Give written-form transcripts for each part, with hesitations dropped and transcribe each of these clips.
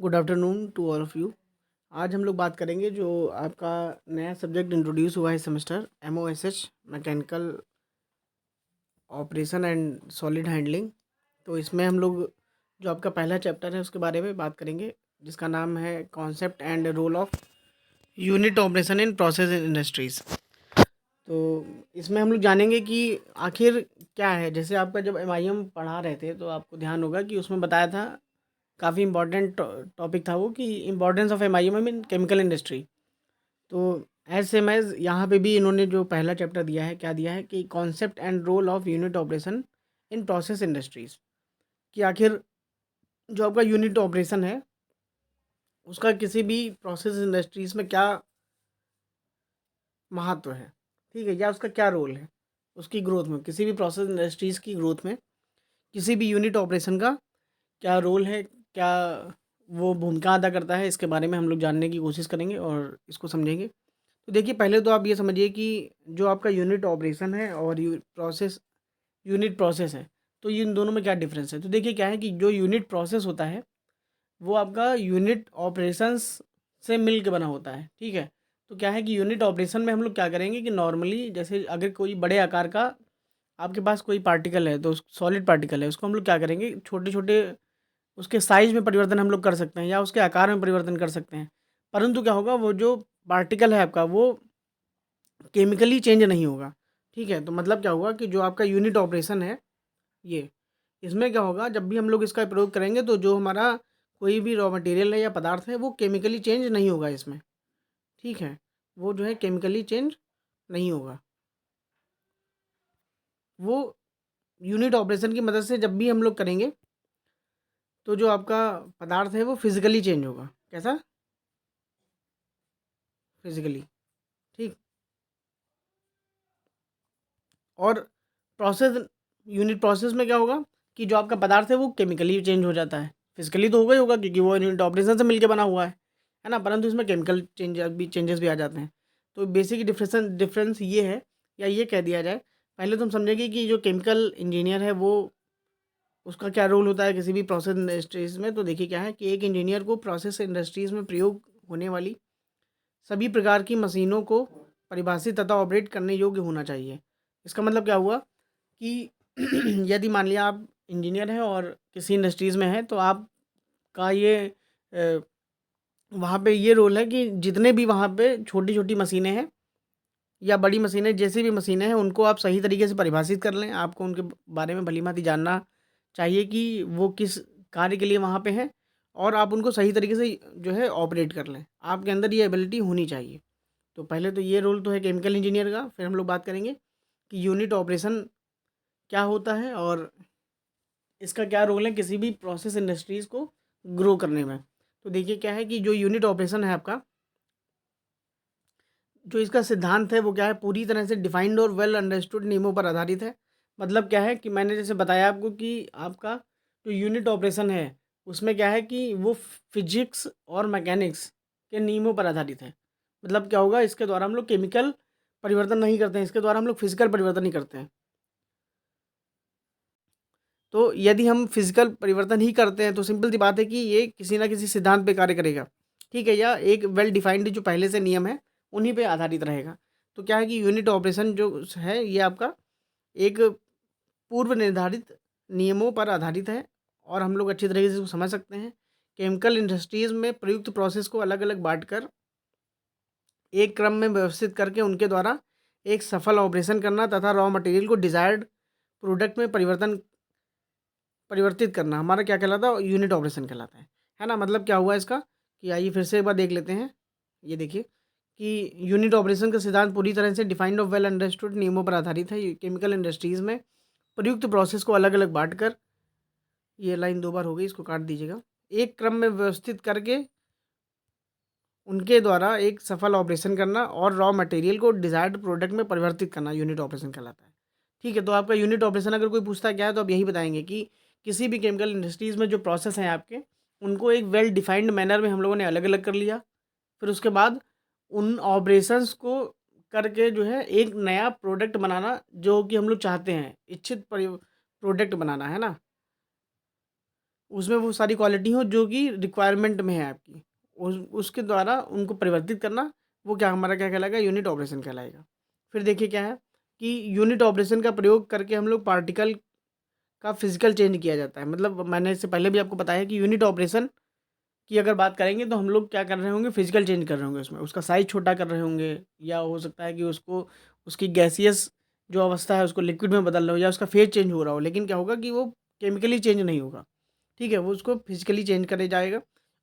Good afternoon to all of you. आज हम लोग बात करेंगे जो आपका नया सब्जेक्ट इंट्रोड्यूस हुआ है semester MOSH mechanical operation and solid handling. तो इसमें हम लोग जो आपका पहला चैप्टर है उसके बारे में बात करेंगे, जिसका नाम है concept and role of unit operation in process industries. तो इसमें हम लोग जानेंगे कि आखिर क्या है। जैसे आपका जब MIM पढ़ा रहे थे तो आपको ध्यान होगा कि उसमें बताया था, काफ़ी इम्पोर्टेंट टॉपिक था वो, कि importance of MIM in chemical industry. तो एज सेम एज यहाँ पे भी इन्होंने जो पहला चैप्टर दिया है, क्या दिया है कि concept and role of unit operation in process industries, कि आखिर जो आपका यूनिट ऑपरेशन है उसका किसी भी प्रोसेस इंडस्ट्रीज़ में क्या महत्व है, ठीक है, या उसका क्या रोल है उसकी ग्रोथ में, किसी भी प्रोसेस इंडस्ट्रीज़ की ग्रोथ में किसी भी यूनिट ऑपरेशन का क्या रोल है, क्या वो भूमिका अदा करता है। इसके बारे में हम लोग जानने की कोशिश करेंगे और इसको समझेंगे। तो देखिए, पहले तो आप ये समझिए कि जो आपका यूनिट ऑपरेशन है और यूनिट प्रोसेस है, तो ये इन दोनों में क्या डिफरेंस है। तो देखिए क्या है कि जो यूनिट प्रोसेस होता है वो आपका यूनिट ऑपरेशंस से मिल के बना होता है, ठीक है। तो क्या है कि यूनिट ऑपरेशन में हम लोग क्या करेंगे कि नॉर्मली जैसे अगर कोई बड़े आकार का आपके पास कोई पार्टिकल है, तो सॉलिड पार्टिकल है, उसको हम लोग क्या करेंगे, छोटे छोटे उसके साइज़ में परिवर्तन हम लोग कर सकते हैं या उसके आकार में परिवर्तन कर सकते हैं। परंतु क्या होगा, वो जो पार्टिकल है आपका वो केमिकली चेंज नहीं होगा, ठीक है। तो मतलब क्या होगा कि जो आपका यूनिट ऑपरेशन है ये, इसमें क्या होगा, जब भी हम लोग इसका प्रयोग करेंगे तो जो हमारा कोई भी रॉ मटेरियल है या पदार्थ है वो केमिकली चेंज नहीं होगा इसमें, ठीक है। वो जो है केमिकली चेंज नहीं होगा। वो यूनिट ऑपरेशन की मदद से जब भी हम लोग करेंगे तो जो आपका पदार्थ है वो फिजिकली चेंज होगा। कैसा? फिजिकली, ठीक। और प्रोसेस यूनिट प्रोसेस में क्या होगा कि जो आपका पदार्थ है वो केमिकली चेंज हो जाता है। फिजिकली तो होगा ही होगा क्योंकि वो यूनिट ऑपरेशन से मिलकर बना हुआ है ना, परंतु इसमें केमिकल चेंजेस भी आ जाते हैं। तो बेसिक डिफरेंस डिफरेंस ये है, या ये कह दिया जाए, पहले तो हम समझेंगे कि जो केमिकल इंजीनियर है वो, उसका क्या रोल होता है किसी भी प्रोसेस इंडस्ट्रीज़ में। तो देखिए क्या है कि एक इंजीनियर को प्रोसेस इंडस्ट्रीज़ में प्रयोग होने वाली सभी प्रकार की मशीनों को परिभाषित तथा ऑपरेट करने योग्य होना चाहिए। इसका मतलब क्या हुआ कि यदि मान लिया आप इंजीनियर हैं और किसी इंडस्ट्रीज़ में हैं, तो आपका ये वहाँ पे ये रोल है कि जितने भी वहाँ पे छोटी-छोटी मशीनें हैं या बड़ी मशीनें, जैसी भी मशीनें हैं, उनको आप सही तरीके से परिभाषित कर लें। आपको उनके बारे में भली-भाँति जानना चाहिए कि वो किस कार्य के लिए वहाँ पे हैं, और आप उनको सही तरीके से जो है ऑपरेट कर लें। आपके अंदर ये एबिलिटी होनी चाहिए। तो पहले तो ये रोल तो है केमिकल इंजीनियर का। फिर हम लोग बात करेंगे कि यूनिट ऑपरेशन क्या होता है और इसका क्या रोल है किसी भी प्रोसेस इंडस्ट्रीज़ को ग्रो करने में। तो देखिए क्या है कि जो यूनिट ऑपरेशन है आपका, जो इसका सिद्धांत है वो क्या है, पूरी तरह से डिफाइंड और वेल अंडरस्टूड नियमों पर आधारित है। मतलब क्या है कि मैंने जैसे बताया आपको कि आपका जो यूनिट ऑपरेशन है उसमें क्या है कि वो फिजिक्स और मैकेनिक्स के नियमों पर आधारित है। मतलब क्या होगा, इसके द्वारा हम लोग केमिकल परिवर्तन नहीं करते हैं, इसके द्वारा हम लोग फिजिकल परिवर्तन ही करते हैं। तो यदि हम फिजिकल परिवर्तन ही करते हैं तो सिंपल सी बात है कि ये किसी ना किसी सिद्धांत पे कार्य करेगा, ठीक है, या एक वेल डिफाइंड जो पहले से नियम है उन्हीं पे आधारित रहेगा। तो क्या है कि यूनिट ऑपरेशन जो है ये आपका एक पूर्व निर्धारित नियमों पर आधारित है, और हम लोग अच्छी तरीके से इसको समझ सकते हैं। केमिकल इंडस्ट्रीज़ में प्रयुक्त प्रोसेस को अलग अलग बांट कर एक क्रम में व्यवस्थित करके उनके द्वारा एक सफल ऑपरेशन करना तथा रॉ मटेरियल को डिजायर्ड प्रोडक्ट में परिवर्तित करना हमारा क्या कहलाता है, यूनिट ऑपरेशन कहलाता है ना। मतलब क्या हुआ इसका, कि आइए फिर से एक बार देख लेते हैं। ये देखिए कि यूनिट ऑपरेशन का सिद्धांत पूरी तरह से डिफाइंड और वेल अंडरस्टूड नियमों पर आधारित है। केमिकल इंडस्ट्रीज़ में प्रयुक्त प्रोसेस को अलग अलग बांट कर, ये लाइन 2 बार हो गई, इसको काट दीजिएगा, एक क्रम में व्यवस्थित करके उनके द्वारा एक सफल ऑपरेशन करना और रॉ मटेरियल को डिजायर्ड प्रोडक्ट में परिवर्तित करना यूनिट ऑपरेशन कहलाता है, ठीक है। तो आपका यूनिट ऑपरेशन अगर कोई पूछता है क्या है, तो आप यही बताएंगे कि किसी भी केमिकल इंडस्ट्रीज़ में जो प्रोसेस हैं आपके, उनको एक वेल डिफाइंड मैनर में हम लोगों ने अलग अलग कर लिया। फिर उसके बाद उन ऑपरेशंस को करके जो है एक नया प्रोडक्ट बनाना, जो कि हम लोग चाहते हैं, इच्छित प्रोडक्ट बनाना, है ना। उसमें वो सारी क्वालिटी हो जो कि रिक्वायरमेंट में है आपकी, उसके द्वारा उनको परिवर्तित करना, वो क्या हमारा क्या कहलाएगा, यूनिट ऑपरेशन कहलाएगा। फिर देखिए क्या है कि यूनिट ऑपरेशन का प्रयोग करके हम लोग पार्टिकल का फिजिकल चेंज किया जाता है। मतलब मैंने इससे पहले भी आपको बताया कि यूनिट ऑपरेशन की अगर बात करेंगे तो हम लोग क्या कर रहे होंगे, फिजिकल चेंज कर रहे होंगे उसमें, उसका साइज छोटा कर रहे होंगे, या हो सकता है कि उसको उसकी गैसियस जो अवस्था है उसको लिक्विड में बदल रहे हो, या उसका फेज चेंज हो रहा हो, लेकिन क्या होगा कि वो केमिकली चेंज नहीं होगा। ठीक है, वो उसको फिजिकली चेंज करे जाएगा,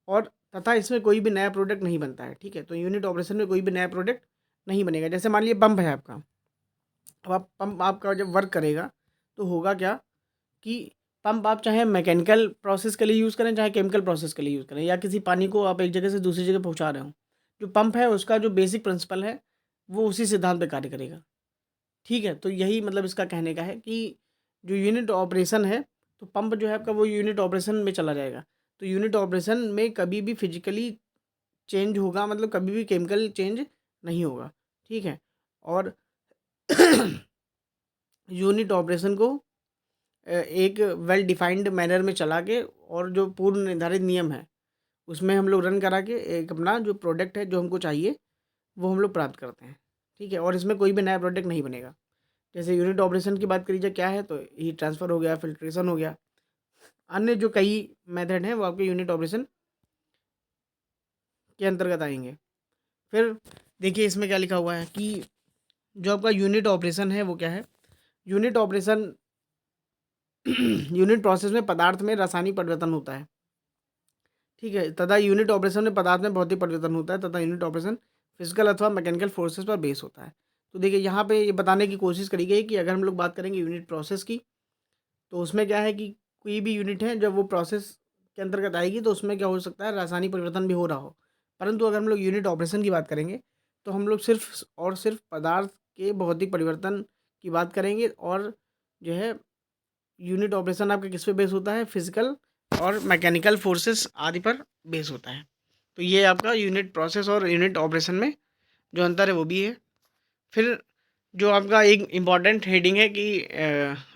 और तथा इसमें कोई भी नया प्रोडक्ट नहीं बनता है। ठीक है, तो यूनिट ऑपरेशन में कोई भी नया प्रोडक्ट नहीं बनेगा। जैसे मान लीजिए पंप है आपका, अब आप पंप आपका जब वर्क करेगा तो होगा क्या कि पंप आप चाहे मैकेनिकल प्रोसेस के लिए यूज़ करें, चाहे केमिकल प्रोसेस के लिए यूज़ करें, या किसी पानी को आप एक जगह से दूसरी जगह पहुंचा रहे हो, जो पंप है उसका जो बेसिक प्रिंसिपल है वो उसी सिद्धांत पे कार्य करेगा। ठीक है, तो यही मतलब इसका कहने का है कि जो यूनिट ऑपरेशन है, तो पंप जो है आपका वो यूनिट ऑपरेशन में चला जाएगा। तो यूनिट ऑपरेशन में कभी भी फिजिकली चेंज होगा, मतलब कभी भी केमिकल चेंज नहीं होगा। ठीक है, और यूनिट ऑपरेशन को एक वेल डिफाइंड मैनर में चला के, और जो पूर्व निर्धारित नियम है उसमें हम लोग रन करा के एक अपना जो प्रोडक्ट है जो हमको चाहिए वो हम लोग प्राप्त करते हैं। ठीक है, और इसमें कोई भी नया प्रोडक्ट नहीं बनेगा। जैसे यूनिट ऑपरेशन की बात करी जाए क्या है, तो हीट ट्रांसफ़र हो गया, फिल्ट्रेशन हो गया, अन्य जो कई मेथड हैं वो आपके यूनिट ऑपरेशन के अंतर्गत आएंगे। फिर देखिए इसमें क्या लिखा हुआ है कि जो आपका यूनिट ऑपरेशन है वो क्या है, यूनिट ऑपरेशन यूनिट प्रोसेस में पदार्थ में रासायनिक परिवर्तन होता है। ठीक है, तथा यूनिट ऑपरेशन में पदार्थ में भौतिक परिवर्तन होता है, तथा यूनिट ऑपरेशन फिजिकल अथवा मैकेनिकल फोर्सेस पर बेस होता है। तो देखिए यहाँ पे ये बताने की कोशिश करी गई कि अगर हम लोग बात करेंगे यूनिट प्रोसेस की, तो उसमें क्या है कि कोई भी यूनिट है जब वो प्रोसेस के अंतर्गत आएगी तो उसमें क्या हो सकता है, रासायनिक परिवर्तन भी हो रहा हो। परंतु अगर हम लोग यूनिट ऑपरेशन की बात करेंगे तो हम लोग सिर्फ और सिर्फ पदार्थ के भौतिक परिवर्तन की बात करेंगे, और जो है यूनिट ऑपरेशन आपका किस पे बेस होता है, फिजिकल और मैकेनिकल फोर्सेस आदि पर बेस होता है। तो ये आपका यूनिट प्रोसेस और यूनिट ऑपरेशन में जो अंतर है वो भी है। फिर जो आपका एक इम्पॉर्टेंट हेडिंग है कि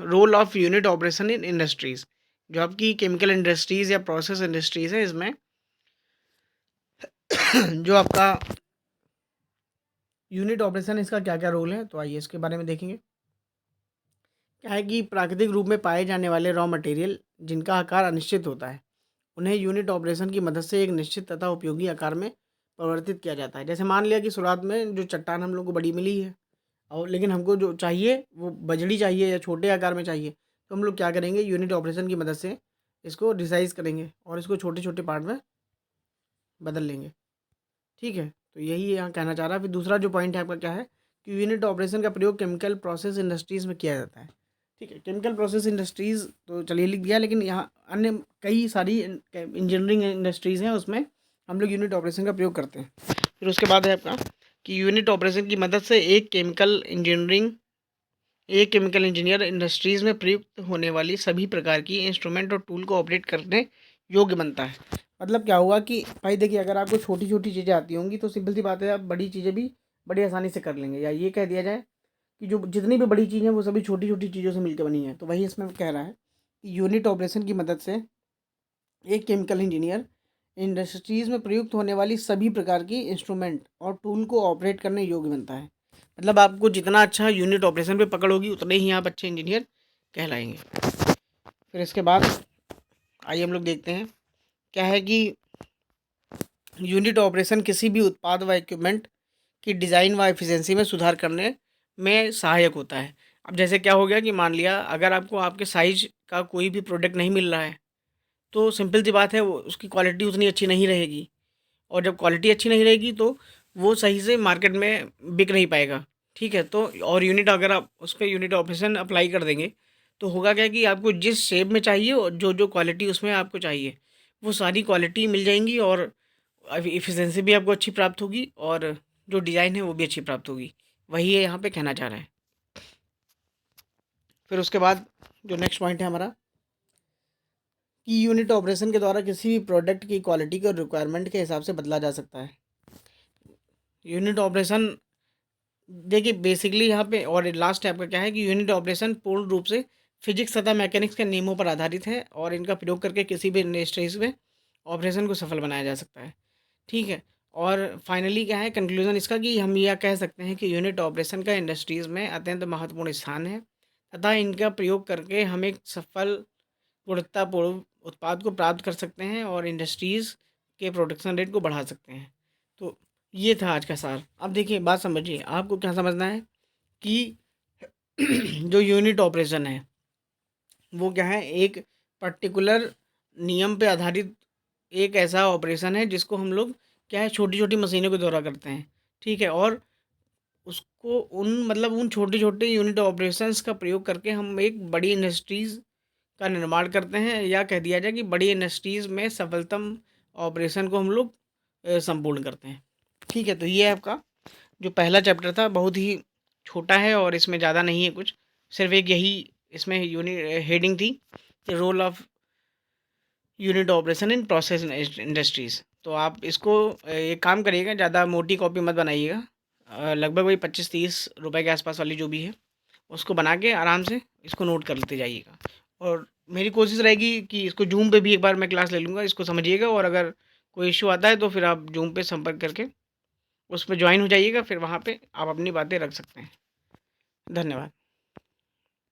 role of unit operation in industries, जो आपकी केमिकल इंडस्ट्रीज़ या प्रोसेस इंडस्ट्रीज़ है इसमें जो आपका यूनिट ऑपरेशन इसका क्या क्या रोल है, तो आइए इसके बारे में देखेंगे। क्या है कि प्राकृतिक रूप में पाए जाने वाले रॉ मटेरियल जिनका आकार अनिश्चित होता है, उन्हें यूनिट ऑपरेशन की मदद से एक निश्चित तथा उपयोगी आकार में परिवर्तित किया जाता है। जैसे मान लिया कि शुरुआत में जो चट्टान हम लोग को बड़ी मिली है, और लेकिन हमको जो चाहिए वो बजड़ी चाहिए या छोटे आकार में चाहिए, तो हम लोग क्या करेंगे, यूनिट ऑपरेशन की मदद से इसको रिसाइज़ करेंगे और इसको छोटे छोटे पार्ट में बदल लेंगे। ठीक है, तो यही यहाँ कहना चाह रहा है। फिर दूसरा जो पॉइंट है आपका क्या है कि यूनिट ऑपरेशन का प्रयोग केमिकल प्रोसेस इंडस्ट्रीज़ में किया जाता है। ठीक है, केमिकल प्रोसेस इंडस्ट्रीज़ तो चलिए लिख दिया, लेकिन यहाँ अन्य कई सारी इंजीनियरिंग इंडस्ट्रीज़ हैं, उसमें हम लोग यूनिट ऑपरेशन का प्रयोग करते हैं। फिर उसके बाद है आपका कि यूनिट ऑपरेशन की मदद से एक केमिकल इंजीनियर इंडस्ट्रीज़ में प्रयुक्त होने वाली सभी प्रकार की इंस्ट्रूमेंट और टूल को ऑपरेट करने योग्य बनता है। मतलब क्या हुआ कि भाई देखिए, अगर आपको छोटी छोटी चीज़ें आती होंगी तो सिंपल सी बात है, आप बड़ी चीज़ें भी बड़ी आसानी से कर लेंगे, या ये कह दिया जाए कि जो जितनी भी बड़ी चीज़ें हैं वो सभी छोटी छोटी चीज़ों से मिलकर बनी है। तो वही इसमें कह रहा है कि यूनिट ऑपरेशन की मदद से एक केमिकल इंजीनियर इंडस्ट्रीज़ में प्रयुक्त होने वाली सभी प्रकार की इंस्ट्रूमेंट और टूल को ऑपरेट करने योग्य बनता है। मतलब आपको जितना अच्छा यूनिट ऑपरेशन पे पकड़ होगी उतने ही आप अच्छे इंजीनियर कहलाएंगे। फिर इसके बाद आइए हम लोग देखते हैं क्या है कि यूनिट ऑपरेशन किसी भी उत्पाद व इक्विपमेंट की डिज़ाइन व एफिशिएंसी में सुधार करने में सहायक होता है। अब जैसे क्या हो गया कि मान लिया अगर आपको आपके साइज का कोई भी प्रोडक्ट नहीं मिल रहा है, तो सिंपल सी बात है वो उसकी क्वालिटी उतनी अच्छी नहीं रहेगी, और जब क्वालिटी अच्छी नहीं रहेगी तो वो सही से मार्केट में बिक नहीं पाएगा। ठीक है, तो और यूनिट अगर आप उस पर यूनिट ऑपरेशन अप्लाई कर देंगे तो होगा क्या कि आपको जिस शेप में चाहिए और जो जो क्वालिटी उसमें आपको चाहिए वो सारी क्वालिटी मिल जाएंगी, और एफिशिएंसी भी आपको अच्छी प्राप्त होगी, और जो डिज़ाइन है वो भी अच्छी प्राप्त होगी। वही है यहाँ पे कहना चाह रहा है। फिर उसके बाद जो नेक्स्ट पॉइंट है हमारा कि यूनिट ऑपरेशन के द्वारा किसी भी प्रोडक्ट की क्वालिटी को रिक्वायरमेंट के हिसाब से बदला जा सकता है। यूनिट ऑपरेशन देखिए बेसिकली यहाँ पे, और लास्ट आपका क्या है कि यूनिट ऑपरेशन पूर्ण रूप से फिजिक्स तथा मैकेनिक्स के नियमों पर आधारित है और इनका प्रयोग करके किसी भी इंडस्ट्रीज में ऑपरेशन को सफल बनाया जा सकता है। ठीक है। और फाइनली क्या है कंक्लूजन इसका कि हम यह कह सकते हैं कि यूनिट ऑपरेशन का इंडस्ट्रीज में अत्यंत महत्वपूर्ण स्थान है तथा इनका प्रयोग करके हम एक सफल गुणवत्तापूर्ण उत्पाद को प्राप्त कर सकते हैं और इंडस्ट्रीज़ के प्रोडक्शन रेट को बढ़ा सकते हैं। तो ये था आज का सार। अब देखिए बात समझिए, आपको क्या समझना है कि जो यूनिट ऑपरेशन है वो क्या है, एक पर्टिकुलर नियम पे आधारित एक ऐसा ऑपरेशन है जिसको हम लोग क्या है छोटी छोटी मशीनों के द्वारा करते हैं। ठीक है। और उसको उन छोटे छोटे यूनिट ऑपरेशंस का प्रयोग करके हम एक बड़ी इंडस्ट्रीज़ का निर्माण करते हैं, या कह दिया जाए कि बड़ी इंडस्ट्रीज़ में सफलतम ऑपरेशन को हम लोग संपूर्ण करते हैं। ठीक है। तो ये आपका जो पहला चैप्टर था बहुत ही छोटा है और इसमें ज़्यादा नहीं है कुछ, सिर्फ एक यही इसमें यूनिट हेडिंग थी, the role of unit operation in process industries. तो आप इसको एक काम करिएगा, ज़्यादा मोटी कॉपी मत बनाइएगा, लगभग वही 25-30 रुपए के आसपास वाली जो भी है उसको बना के आराम से इसको नोट कर लेते जाइएगा। और मेरी कोशिश रहेगी कि इसको जूम पे भी एक बार मैं क्लास ले लूँगा, इसको समझिएगा, और अगर कोई इश्यू आता है तो फिर आप जूम पे संपर्क करके उस पे ज्वाइन हो जाइएगा, फिर वहाँ पे आप अपनी बातें रख सकते हैं। धन्यवाद।